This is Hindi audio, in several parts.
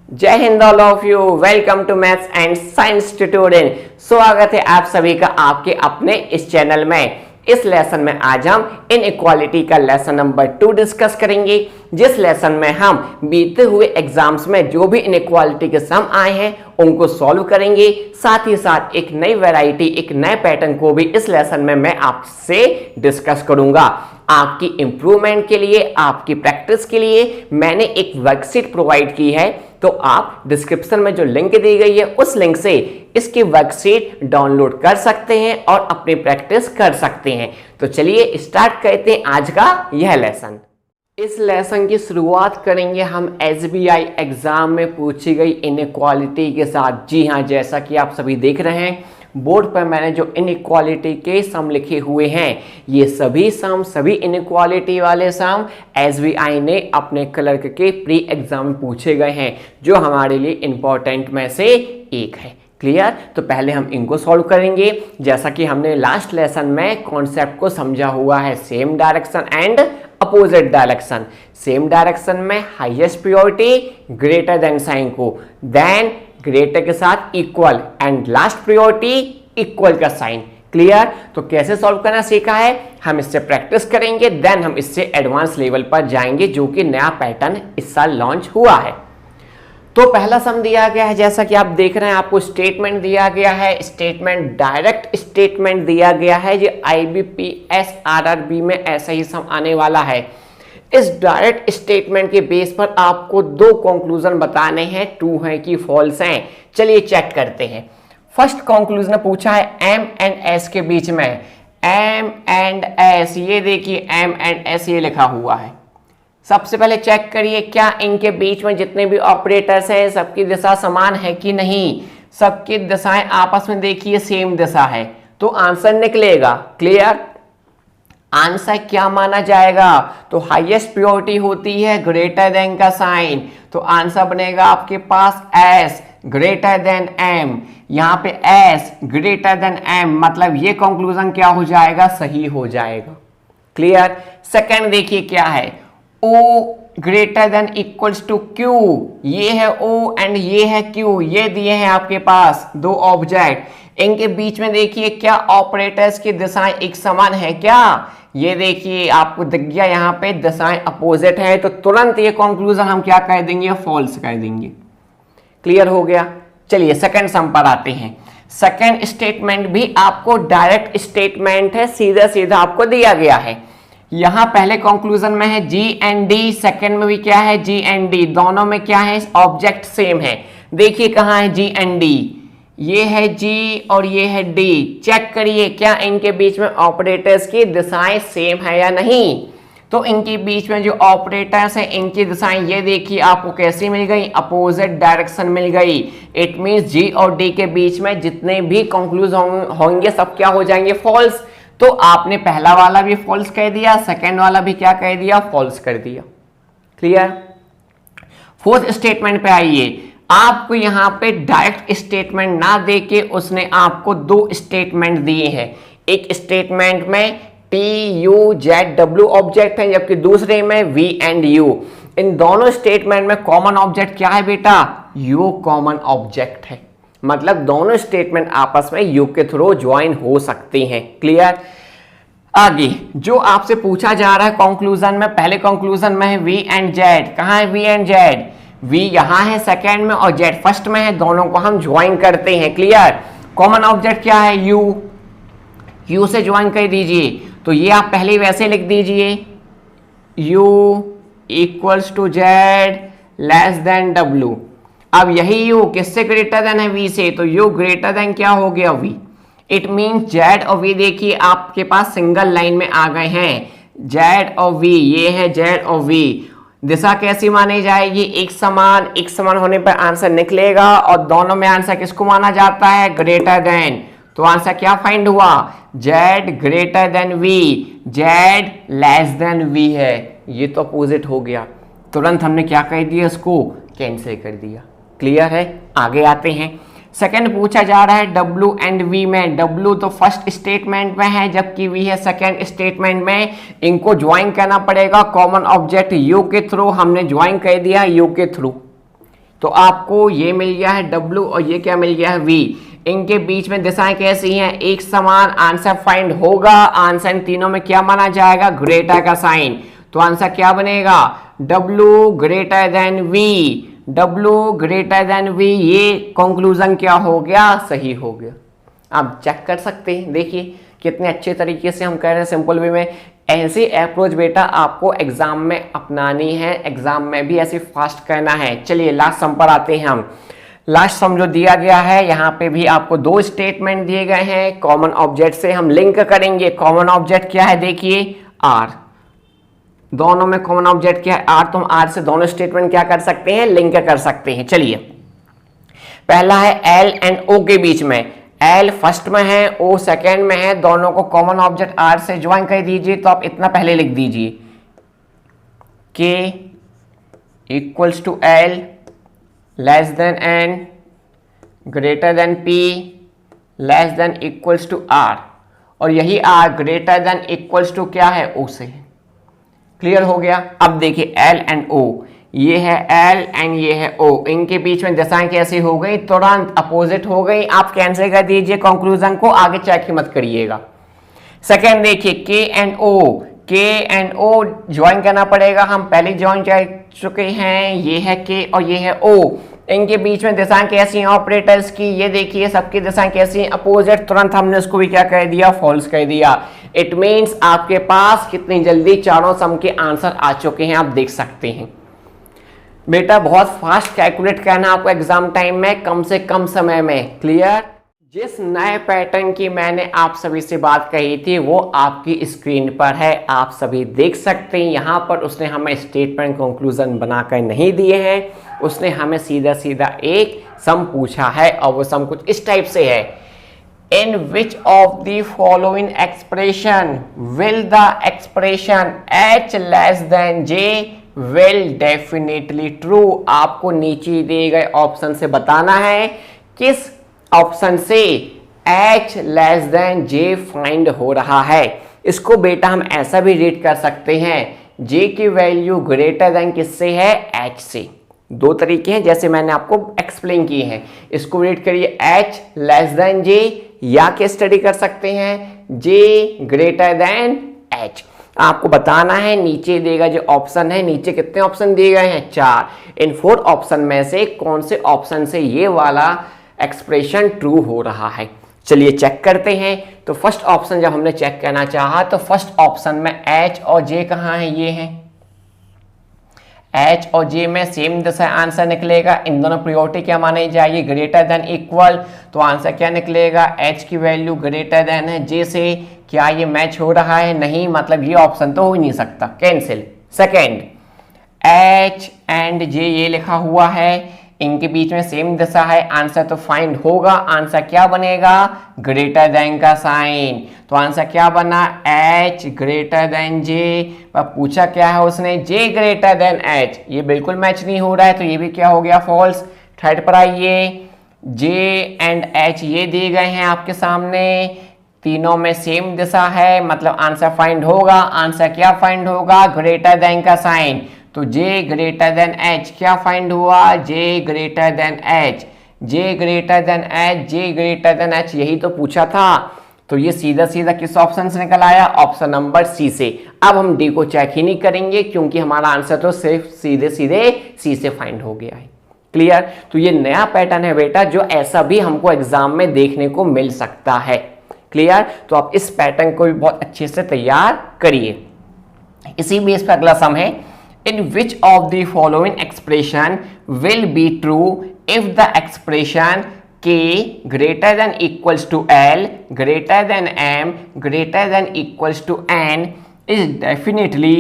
जय Hind all of you. Welcome to maths and science tutorial. स्वागत है आप सभी का आपके अपने इस चैनल में। इस लेसन में आज हम इनइक्वालिटी का लेसन नंबर 2 डिस्कस करेंगे, जिस लेसन में हम बीते हुए एग्जाम्स में जो भी इनइक्वालिटी के सम आए हैं उनको सॉल्व करेंगे। साथ ही साथ एक नई वैरायटी, एक नए पैटर्न को भी इस लेसन में मैं आपसे डिस्कस करूंगा। आपकी इंप्रूवमेंट के लिए, आपकी प्रैक्टिस के लिए मैंने एक वर्कशीट प्रोवाइड की है, तो आप डिस्क्रिप्शन में जो लिंक दी गई है उस लिंक से इसकी वर्कशीट डाउनलोड कर सकते हैं और अपनी प्रैक्टिस कर सकते हैं। तो चलिए स्टार्ट करते हैं आज का यह लेसन। इस लेसन की शुरुआत करेंगे हम एसबीआई एग्जाम में पूछी गई इनइक्वालिटी के साथ। जी हाँ, जैसा कि आप सभी देख रहे हैं बोर्ड पर मैंने जो इनइक्वालिटी के सम लिखे हुए हैं, ये सभी सम, सभी इनइक्वालिटी वाले सम एसबीआई ने अपने क्लर्क के प्री एग्जाम में पूछे गए हैं, जो हमारे लिए इंपॉर्टेंट में से एक है। क्लियर? तो पहले हम इनको सॉल्व करेंगे। जैसा कि हमने लास्ट लेसन में कॉन्सेप्ट को समझा हुआ है, same direction and opposite direction. Same direction में highest priority greater than sign को, देन ग्रेटर के साथ equal and last priority equal का साइन। क्लियर? तो कैसे सॉल्व करना सीखा है, हम इससे प्रैक्टिस करेंगे, देन हम इससे एडवांस लेवल पर जाएंगे, जो कि नया पैटर्न इस साल लॉन्च हुआ है। तो पहला सम दिया गया है, जैसा कि आप देख रहे हैं, आपको स्टेटमेंट दिया गया है। स्टेटमेंट डायरेक्ट स्टेटमेंट दिया गया है। ये आईबीपीएस आरआरबी में ऐसा ही सम आने वाला है। इस डायरेक्ट स्टेटमेंट के बेस पर आपको दो कंक्लूजन बताने हैं, ट्रू है कि फॉल्स हैं। चलिए चेक करते हैं। फर्स्ट कंक्लूजन पूछा है एम एंड एस के बीच में। एम एंड एस, ये देखिए एम एंड एस ये लिखा हुआ है। सबसे पहले चेक करिए क्या इनके बीच में जितने भी ऑपरेटर्स हैं सबकी दिशा समान है कि नहीं। सबकी दिशाएं आपस में देखिए सेम दिशा है, तो आंसर निकलेगा। क्लियर? आंसर क्या माना जाएगा, तो हाईएस्ट प्रायोरिटी होती है ग्रेटर देन का साइन, तो आंसर बनेगा आपके पास एस ग्रेटर देन एम। यहां पे एस ग्रेटर देन एम, मतलब ये कंक्लूजन क्या हो जाएगा, सही हो जाएगा। क्लियर? सेकंड देखिए क्या है, O greater than equals to Q। ये है O एंड ये है Q, ये दिए हैं आपके पास दो ऑब्जेक्ट। इनके बीच में देखिए क्या ऑपरेटर्स की दिशाएं एक समान है क्या। ये देखिए आपको दिख गया यहाँ पे दिशाएं अपोजिट है, तो तुरंत ये कंक्लूजन हम क्या कर देंगे, फॉल्स कर देंगे। क्लियर हो गया? चलिए सेकंड सम पर आते हैं। सेकंड स्टेटमेंट भी आपको डायरेक्ट स्टेटमेंट है, सीधा सीधा आपको दिया गया है। यहां पहले कंक्लूजन में है जी एंड डी, सेकंड में भी क्या है, जी एंड डी। दोनों में क्या है, ऑब्जेक्ट सेम है। देखिए कहां है जी एंड डी, ये है जी और ये है डी। चेक करिए क्या इनके बीच में ऑपरेटर्स की दिशाएं सेम है या नहीं। तो इनके बीच में जो ऑपरेटर्स हैं इनकी दिशाएं ये देखिए आपको कैसी मिल गई, अपोजिट डायरेक्शन मिल गई। इट मींस जी और डी के बीच में जितने भी कंक्लूजन होंगे सब क्या हो जाएंगे, फॉल्स। तो आपने पहला वाला भी फॉल्स कह दिया, सेकंड वाला भी क्या कह दिया, फॉल्स कर दिया। क्लियर? फोर्थ स्टेटमेंट पे आइए। आपको यहां पे डायरेक्ट स्टेटमेंट ना देके उसने आपको दो स्टेटमेंट दिए हैं। एक स्टेटमेंट में T U Z W object है, जबकि दूसरे में वी एंड यू। इन दोनों स्टेटमेंट में कॉमन ऑब्जेक्ट क्या है बेटा, यू कॉमन ऑब्जेक्ट है। मतलब दोनों स्टेटमेंट आपस में यू के थ्रू ज्वाइन हो सकते हैं। क्लियर? आगे जो आपसे पूछा जा रहा है कंक्लूजन में, पहले कंक्लूजन में है वी एंड जेड। कहां है वी एंड जेड, वी यहां है सेकंड में और जेड फर्स्ट में है, दोनों को हम ज्वाइन करते हैं। क्लियर? कॉमन ऑब्जेक्ट क्या है, यू, यू से ज्वाइन कर दीजिए। तो ये आप पहले वैसे लिख दीजिए, U equals to Z less than W. अब यही यू किससे ग्रेटर देन है, वी से, तो यू ग्रेटर देन क्या हो गया, वी। इट मीन जेड और वी देखिए आपके पास सिंगल लाइन में आ गए हैं, जेड और वी। ये है जेड और वी। दिशा कैसी मानी जाएगी, एक समान। एक समान होने पर आंसर निकलेगा, और दोनों में आंसर किसको माना जाता है, ग्रेटर देन। तो आंसर क्या फाइंड हुआ, Z greater than V, Z less than V है। ये तो अपोजिट हो गया, तुरंत हमने क्या कर दिया, इसको कैंसिल कर दिया। क्लियर है? आगे आते हैं। सेकंड पूछा जा रहा है W एंड V में। W तो फर्स्ट स्टेटमेंट में है, जबकि V है सेकंड स्टेटमेंट में। इनको ज्वाइन करना पड़ेगा कॉमन ऑब्जेक्ट U के थ्रू। हमने ज्वाइन कर दिया U के थ्रू। तो आपको ये मिल गया है W और ये क्या मिल गया है V। इनके बीच में दिशाएं कैसी हैं, एक समान। आंसर फाइंड होगा, आंसर इन तीनों में क्या माना जाएगा, ग्रेटर का साइन। तो आंसर क्या बनेगा, W greater than V, W greater than V। ये कंक्लूजन क्या हो गया, सही हो गया। आप चेक कर सकते हैं, देखिए कितने अच्छे तरीके से हम कह रहे हैं सिंपल वे में। ऐसी अप्रोच बेटा आपको एग्जाम में अपनानी है, एग्जाम में भी ऐसे फास्ट करना है। चलिए लास्ट सम पर आते हैं हम। लास्ट सम जो दिया गया है, यहाँ पे भी आपको दो स्टेटमेंट दिए गए हैं, कॉमन ऑब्जेक्ट से हम लिंक करेंगे। कॉमन ऑब्जेक्ट क्या है, देखिए R, दोनों में कॉमन ऑब्जेक्ट क्या है, R। तो हम R से दोनों स्टेटमेंट क्या कर सकते हैं, लिंक कर सकते हैं। चलिए पहला है L एंड O के बीच में, L फर्स्ट में है, O सेकेंड में है, दोनों को कॉमन ऑब्जेक्ट R से ज्वाइन कर दीजिए। तो आप इतना पहले लिख दीजिए, K equals to L less than N greater than P less than equals to R, और यही R greater than equals to क्या है, O से। क्लियर हो गया। अब देखिए L एंड O, ये है L एंड ये है O, इनके बीच में दिशाएं कैसी हो गई, तुरंत अपोजिट हो गई। आप कैंसिल कर दीजिए कंक्लूजन को, आगे चेक ही मत करिएगा। सेकेंड देखिए K and O, K and O join करना पड़ेगा, हम पहले ज्वाइन कर चुके हैं। ये है K और ये है O, इनके बीच में दिशाएं कैसी हैं ऑपरेटर्स की, ये देखिए सबकी दिशाएं कैसी हैं, अपोजिट। तुरंत हमने उसको भी क्या कर दिया, फॉल्स कर दिया। इट मीन्स आपके पास कितनी जल्दी चारों सम के आंसर आ चुके हैं, आप देख सकते हैं। बेटा बहुत फास्ट कैलकुलेट करना आपको एग्जाम टाइम में, कम से कम समय में। क्लियर। जिस नए पैटर्न की मैंने आप सभी से बात कही थी वो आपकी स्क्रीन पर है, आप सभी देख सकते हैं। यहाँ पर उसने हमें स्टेटमेंट कंक्लूजन बनाकर नहीं दिए हैं, उसने हमें सीधा सीधा एक सम पूछा है, और वो सम कुछ इस टाइप से है, in which of the following expression will the expression h less than j will definitely true. आपको नीचे दिए गए ऑप्शन से बताना है किस ऑप्शन से h less than j find हो रहा है। इसको बेटा हम ऐसा भी रीड कर सकते हैं, j की वैल्यू ग्रेटर देन किससे है, h से। दो तरीके हैं जैसे मैंने आपको एक्सप्लेन किए हैं। इसको रीड करिए h लेस देन j, या के स्टडी कर सकते हैं j ग्रेटर देन h। आपको बताना है, नीचे देगा जो ऑप्शन है, नीचे कितने ऑप्शन दिए गए हैं, 4। इन 4 ऑप्शन में से कौन से ऑप्शन से ये वाला एक्सप्रेशन ट्रू हो रहा है। चलिए चेक करते हैं। तो फर्स्ट ऑप्शन जब हमने चेक करना चाहा तो फर्स्ट ऑप्शन में h और j कहाँ है, ये है। h और j में सेम दिशा, आंसर निकलेगा। इन दोनों प्रायोरिटी क्या मानी जाएगी, ग्रेटर देन इक्वल। तो आंसर क्या निकलेगा, h की वैल्यू ग्रेटर देन है j से। क्या ये मैच हो रहा है, नहीं, मतलब ये ऑप्शन तो हो ही नहीं सकता, cancel. Second h and j ये लिखा हुआ है, इनके बीच में सेम दिशा है, आंसर तो फाइंड होगा। आंसर क्या बनेगा, ग्रेटर देन का साइन। तो आंसर क्या बना, h ग्रेटर देन j। पूछा क्या है उसने, j ग्रेटर देन h, ये बिल्कुल मैच नहीं हो रहा है, तो ये भी क्या हो गया, फॉल्स। थर्ड पर आइए, j एंड h ये दिए गए हैं आपके सामने, तीनों में सेम दिशा है, मतलब आंसर फाइंड होगा। आंसर क्या फाइंड होगा, ग्रेटर देन का साइन। तो j ग्रेटर देन h क्या फाइंड हुआ, j greater than h, j greater than h, j greater than h, यही तो पूछा था। तो ये सीधा सीधा किस ऑप्शन से निकल आया, ऑप्शन नंबर सी से। अब हम डी को चेक ही नहीं करेंगे क्योंकि हमारा आंसर तो सिर्फ सीधे सीधे सी से फाइंड हो गया है। क्लियर। तो ये नया पैटर्न है बेटा, जो ऐसा भी हमको एग्जाम में देखने को मिल सकता है। क्लियर। तो आप इस पैटर्न को भी बहुत अच्छे से तैयार करिए। इसी बेस पर अगला सम है, in which of the following expression will be true if the expression k greater than equals to l greater than m greater than equals to n is definitely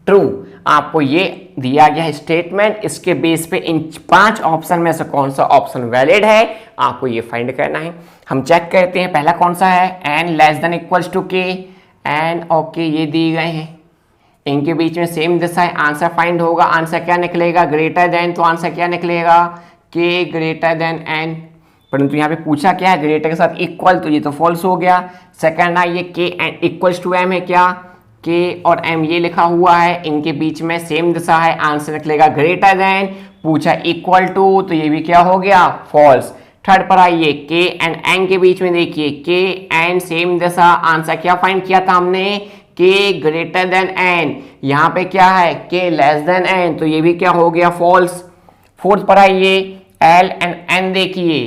true। आपको ये दिया गया है स्टेटमेंट, इसके बेस पे इन 5 ऑप्शन में से कौन सा ऑप्शन वैलिड है आपको ये फाइंड करना है। हम चेक करते हैं, पहला कौन सा है, n less than equals to k, n और k ये दिए गए हैं, इनके बीच में सेम दिशा है, आंसर फाइंड होगा। आंसर क्या निकलेगा, ग्रेटर देन। तो आंसर क्या निकलेगा, k ग्रेटर देन n, परंतु यहाँ पे पूछा क्या है, ग्रेटर के साथ इक्वल, तो ये तो फॉल्स हो गया। सेकंड है ये k and equals to m है, क्या k और m ये लिखा हुआ है, इनके बीच में सेम दिशा है, आंसर निकलेगा ग्रेटर देन। पूछा इक्वल टू, तो ये भी क्या हो गया, फॉल्स। थर्ड पर आइए, के एंड एन के बीच में देखिए, के एंड सेम जैसा, आंसर क्या फाइंड किया था हमने, के ग्रेटर देन एन। यहाँ पे क्या है, के लेस देन एन, तो ये भी क्या हो गया, फॉल्स। फोर्थ पर आइए, एल एंड एन देखिए,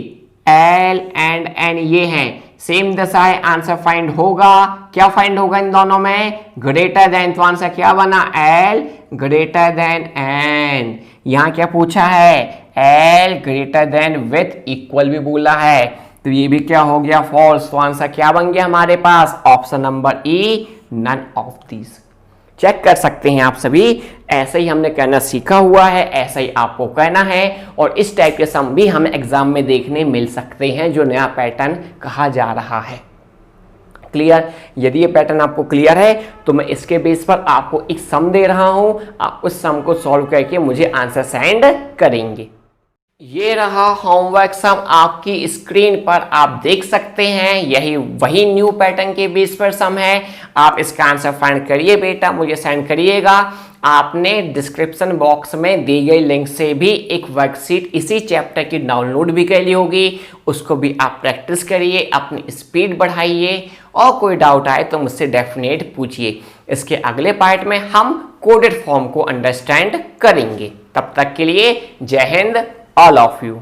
एल एंड एन ये हैं सेम दशा है, आंसर फाइंड होगा, क्या फाइंड होगा इन दोनों में, ग्रेटर देन, तो आंसर क्या बना, एल ग्रेटर देन एन। यहां क्या पूछा है, L greater than with equal भी बोला है, तो ये भी क्या हो गया, फॉल्स। तो आंसर क्या बन गया हमारे पास, option number E, none of these. Check कर सकते हैं आप सभी, ऐसे ही हमने कहना सीखा हुआ है, ऐसा ही आपको कहना है, और इस टाइप के सम भी हमें एग्जाम में देखने मिल सकते हैं, जो नया पैटर्न कहा जा रहा है। क्लियर? यदि ये पैटर्न आपको क्लियर है तो मैं इसके बेस पर आपको एक सम दे रहा हूं, आप उस सम को सॉल्व करके मुझे आंसर सेंड करेंगे। ये रहा होमवर्क सम, आपकी स्क्रीन पर आप देख सकते हैं, यही वही न्यू पैटर्न के बेस पर सम है। आप इसका आंसर फाइंड करिए बेटा, मुझे सेंड करिएगा। आपने डिस्क्रिप्शन बॉक्स में दी गई लिंक से भी एक वर्कशीट इसी चैप्टर की डाउनलोड भी कर ली होगी, उसको भी आप प्रैक्टिस करिए, अपनी स्पीड बढ़ाइए, और कोई डाउट आए तो मुझसे डेफिनेट पूछिए। इसके अगले पार्ट में हम कोडेड फॉर्म को अंडरस्टैंड करेंगे। तब तक के लिए जय हिंद, all of you।